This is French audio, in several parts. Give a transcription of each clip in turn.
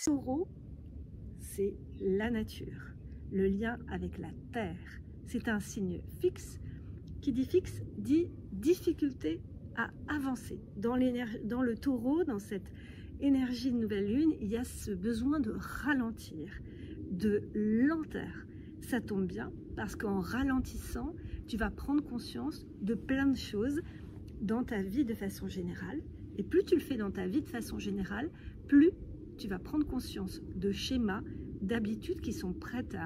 Taureau, c'est la nature, le lien avec la terre. C'est un signe fixe. Qui dit fixe dit difficulté à avancer. Dans le Taureau, dans cette énergie de nouvelle lune, il y a ce besoin de ralentir, de lenteur. Ça tombe bien parce qu'en ralentissant, tu vas prendre conscience de plein de choses dans ta vie de façon générale. Et plus tu le fais dans ta vie de façon générale, plus tu vas prendre conscience de schémas, d'habitudes qui sont prêtes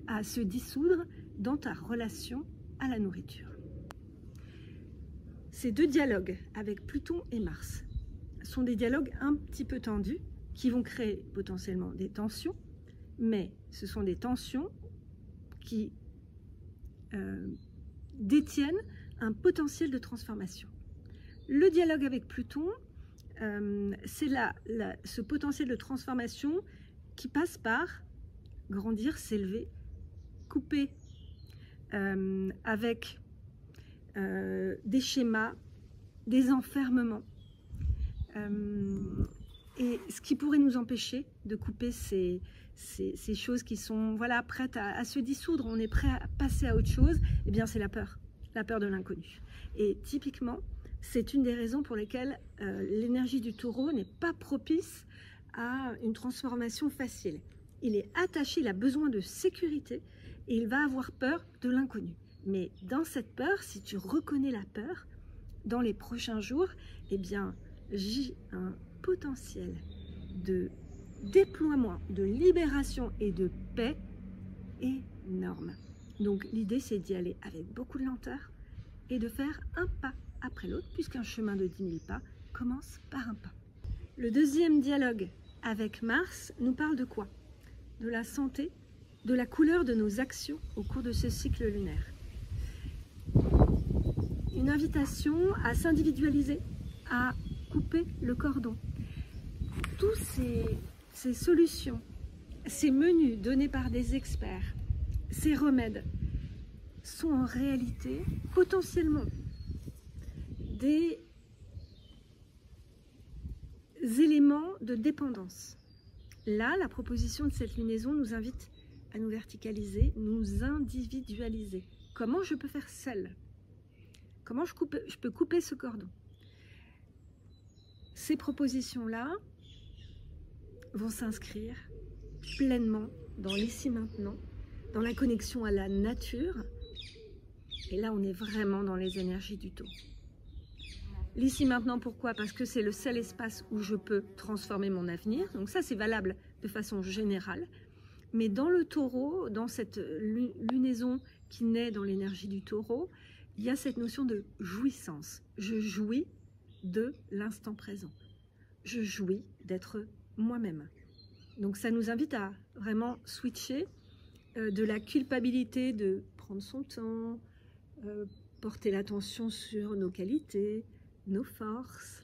à se dissoudre dans ta relation à la nourriture. Ces deux dialogues avec Pluton et Mars sont des dialogues un petit peu tendus qui vont créer potentiellement des tensions, mais ce sont des tensions qui détiennent un potentiel de transformation. Le dialogue avec Pluton, c'est ce potentiel de transformation qui passe par grandir, s'élever, couper avec des schémas, des enfermements. Et ce qui pourrait nous empêcher de couper ces choses qui sont prêtes à se dissoudre, on est prêt à passer à autre chose, eh bien c'est la peur de l'inconnu. Et typiquement, c'est une des raisons pour lesquelles l'énergie du Taureau n'est pas propice à une transformation facile. Il est attaché, il a besoin de sécurité et il va avoir peur de l'inconnu. Mais dans cette peur, si tu reconnais la peur, dans les prochains jours, eh bien, j'ai un potentiel de déploiement, de libération et de paix énorme. Donc l'idée, c'est d'y aller avec beaucoup de lenteur et de faire un pas après l'autre, puisqu'un chemin de 10 000 pas commence par un pas. Le deuxième dialogue avec Mars nous parle de quoi? De la santé, de la couleur de nos actions au cours de ce cycle lunaire. Une invitation à s'individualiser, à couper le cordon. Tous ces solutions, ces menus donnés par des experts, ces remèdes sont en réalité potentiellement des éléments de dépendance. Là, la proposition de cette lunaison nous invite à nous verticaliser, nous individualiser. Comment je peux faire seul? Comment je peux couper ce cordon? Ces propositions-là vont s'inscrire pleinement dans l'ici maintenant, dans la connexion à la nature. Et là, on est vraiment dans les énergies du Taureau. L'ici maintenant, pourquoi? Parce que c'est le seul espace où je peux transformer mon avenir. Donc ça, c'est valable de façon générale. Mais dans le Taureau, dans cette lunaison qui naît dans l'énergie du Taureau, il y a cette notion de jouissance. Je jouis de l'instant présent. Je jouis d'être moi-même. Donc ça nous invite à vraiment switcher de la culpabilité de prendre son temps, porter l'attention sur nos qualités, nos forces.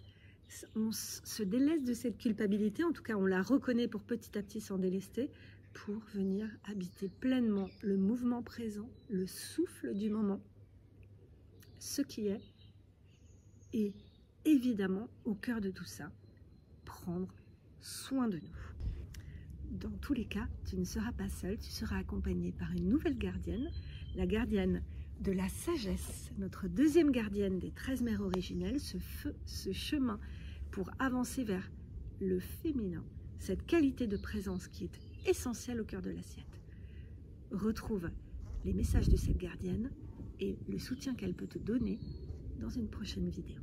On se délaisse de cette culpabilité, en tout cas on la reconnaît pour petit à petit s'en délester, pour venir habiter pleinement le mouvement présent, le souffle du moment, ce qui est, et évidemment au cœur de tout ça, prendre soin de nous. Dans tous les cas, tu ne seras pas seul, tu seras accompagné par une nouvelle gardienne, la gardienne de la sagesse, notre deuxième gardienne des 13 mères originelles, ce chemin pour avancer vers le féminin, cette qualité de présence qui est essentielle au cœur de l'assiette. Retrouve les messages de cette gardienne et le soutien qu'elle peut te donner dans une prochaine vidéo.